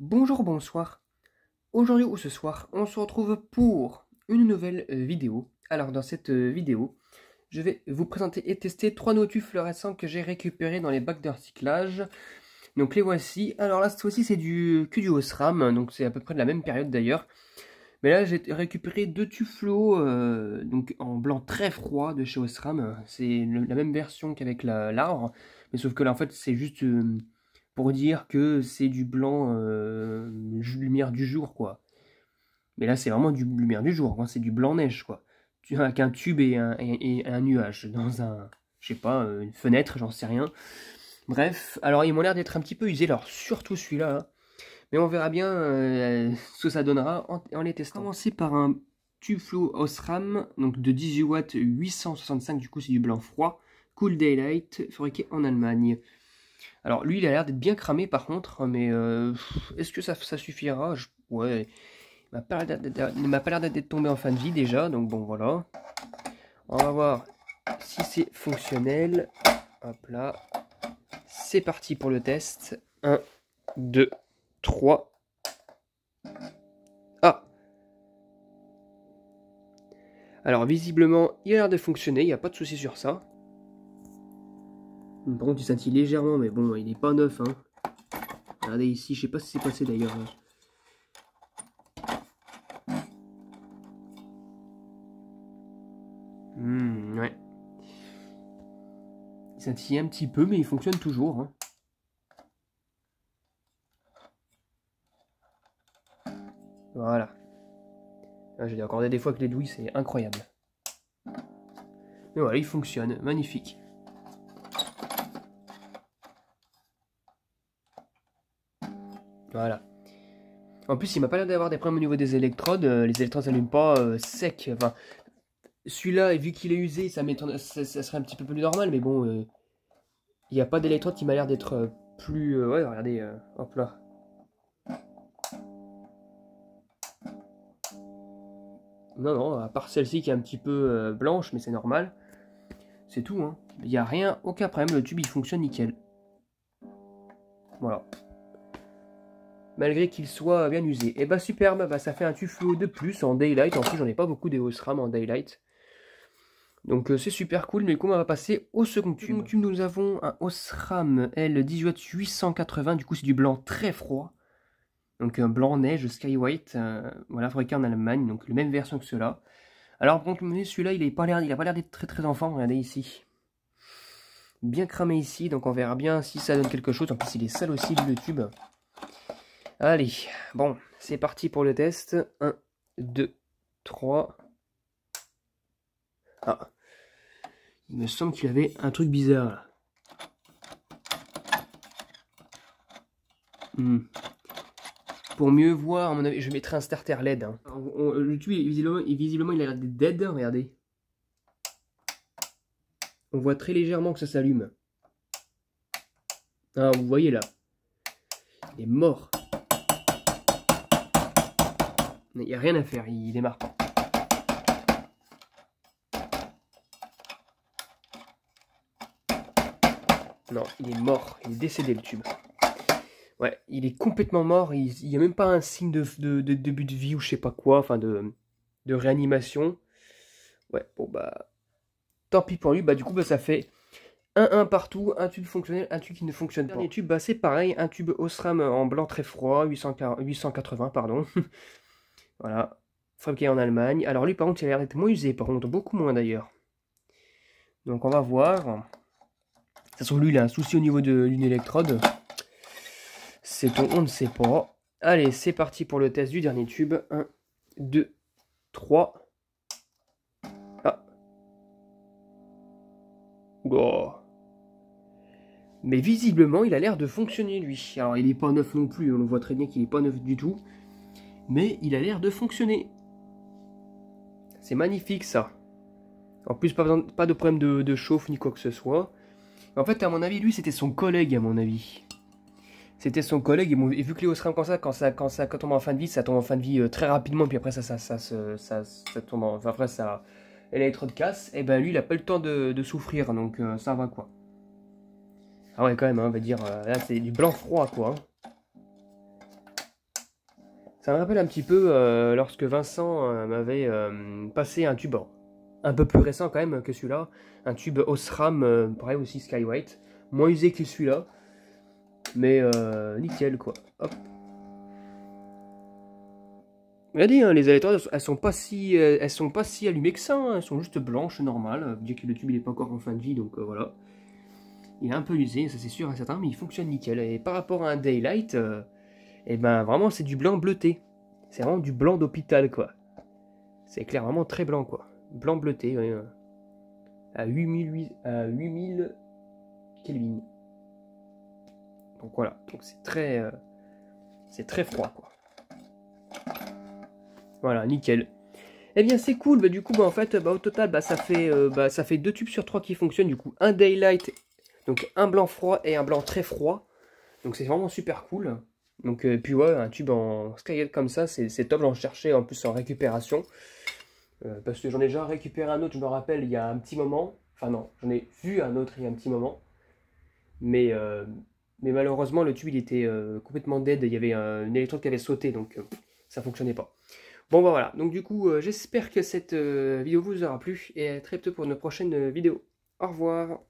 Bonjour, bonsoir. Aujourd'hui ou ce soir, on se retrouve pour une nouvelle vidéo. Alors dans cette vidéo, je vais vous présenter et tester 3 nouveaux tubes fluorescents que j'ai récupérés dans les bacs de recyclage. Donc les voici. Alors là cette fois-ci c'est que du Osram, donc c'est à peu près de la même période d'ailleurs. Mais là j'ai récupéré 2 tubes fluo donc en blanc très froid de chez Osram. C'est la même version qu'avec l'arbre, mais sauf que là en fait c'est juste pour dire que c'est du blanc lumière du jour quoi. Mais là c'est vraiment du lumière du jour, hein, c'est du blanc neige quoi. Avec un tube et un nuage dans un, je sais pas, une fenêtre, j'en sais rien. Bref, alors ils m'ont l'air d'être un petit peu usés, alors surtout celui-là. Hein. Mais on verra bien ce que ça donnera en les testant. On va commencer par un tube fluo Osram, donc de 18 watts 865, du coup c'est du blanc froid. Cool Daylight, fabriqué en Allemagne. Alors lui il a l'air d'être bien cramé par contre, mais est-ce que ça suffira? Ouais, il m'a pas l'air d'être tombé en fin de vie déjà, donc bon voilà. On va voir si c'est fonctionnel. Hop là. C'est parti pour le test. 1, 2, 3. Ah! Alors visiblement, il a l'air de fonctionner, il n'y a pas de souci sur ça. Par contre, il scintille légèrement, mais bon, il n'est pas neuf. Hein. Regardez ici, je sais pas si c'est passé d'ailleurs. Ouais. Il scintille un petit peu, mais il fonctionne toujours. Hein. Voilà. J'ai encore des fois que les douilles, c'est incroyable. Mais voilà, il fonctionne. Magnifique. Voilà. En plus, il m'a pas l'air d'avoir des problèmes au niveau des électrodes. Les électrodes s'allument pas sec. Enfin, celui-là, vu qu'il est usé, ça serait un petit peu plus normal. Mais bon, il n'y a pas d'électrode qui m'a l'air d'être plus... ouais, regardez, hop là. Non, non, à part celle-ci qui est un petit peu blanche, mais c'est normal. C'est tout, hein. Il n'y a rien, aucun problème. Le tube, il fonctionne nickel. Voilà. Malgré qu'il soit bien usé. Et bah superbe, bah, ça fait un tube fluo de plus en daylight. En plus, j'en ai pas beaucoup des Osram en daylight. Donc c'est super cool. Mais du coup, on va passer au second tube. Nous avons un Osram L18 880. Du coup, c'est du blanc très froid. Donc un blanc neige Sky White. Voilà, fabriqué en Allemagne. Donc la même version que ceux-là. Alors, bon, celui-là, il a pas l'air d'être très très enfant. Regardez ici. Bien cramé ici. Donc on verra bien si ça donne quelque chose. En plus, il est sale aussi, le tube. Allez, bon, c'est parti pour le test. 1, 2, 3. Ah, il me semble qu'il y avait un truc bizarre là. Pour mieux voir, à mon avis, je mettrai un starter LED. Hein. Le tube, visiblement, il a l'air d'être dead, regardez. On voit très légèrement que ça s'allume. Ah, vous voyez là. Il est mort. Il n'y a rien à faire, il démarre pas. Non, il est mort, il est décédé le tube. Ouais, il est complètement mort, il n'y a même pas un signe de début de vie ou je sais pas quoi, enfin de réanimation. Ouais, bon bah, tant pis pour lui, bah du coup bah, ça fait 1 partout, un tube fonctionnel, un tube qui ne fonctionne pas. Le dernier tube, bah c'est pareil, un tube Osram en blanc très froid, 880 pardon. Voilà, fabriqué en Allemagne. Alors lui par contre il a l'air d'être moins usé, par contre beaucoup moins d'ailleurs. Donc on va voir. De toute façon lui il a un souci au niveau d'une électrode. On ne sait pas. Allez, c'est parti pour le test du dernier tube. 1, 2, 3. Ah. Oh. Mais visiblement, il a l'air de fonctionner, lui. Alors, il n'est pas neuf non plus. On le voit très bien qu'il n'est pas neuf du tout. Mais il a l'air de fonctionner. C'est magnifique, ça. En plus, pas de problème de chauffe ni quoi que ce soit. En fait, à mon avis, lui, c'était son collègue, à mon avis. C'était son collègue, et vu que les Osram comme ça, quand tombe en fin de vie, ça tombe en fin de vie très rapidement, puis après ça tombe en, enfin après ça, l'électrode casse, et ben lui il a pas le temps de souffrir, donc ça va quoi. Ah ouais quand même, hein, on va dire, là c'est du blanc froid quoi. Ça me rappelle un petit peu lorsque Vincent m'avait passé un tube un peu plus récent quand même que celui-là, un tube Osram, pareil aussi Skywhite, moins usé que celui-là, mais nickel quoi. Hop. On a dit, hein, les aléatoires, elles sont pas si allumées que ça, hein, elles sont juste blanches, normales, bien que le tube il est pas encore en fin de vie, donc voilà. Il est un peu usé, ça c'est sûr et certain, mais il fonctionne nickel. Et par rapport à un Daylight, et ben vraiment c'est du blanc bleuté. C'est vraiment du blanc d'hôpital quoi. C'est clair, vraiment très blanc quoi. Blanc bleuté, ouais, à 8000 Kelvin. Donc voilà, donc c'est très froid quoi. Voilà, nickel. Eh bien c'est cool, bah, du coup bah, en fait bah, au total ça fait 2 tubes sur 3 qui fonctionnent, du coup un Daylight, donc un blanc froid et un blanc très froid. Donc c'est vraiment super cool. Donc puis ouais, un tube en Skylight comme ça, c'est top, j'en cherchais en plus en récupération. Parce que j'en ai déjà récupéré un autre, je me rappelle, il y a un petit moment. Enfin non, j'en ai vu un autre il y a un petit moment. Mais, euh, mais malheureusement, le tube il était complètement dead. Il y avait une électrode qui avait sauté, donc ça fonctionnait pas. Bon bah voilà, donc du coup, j'espère que cette vidéo vous aura plu. Et à très bientôt pour une prochaine vidéo. Au revoir.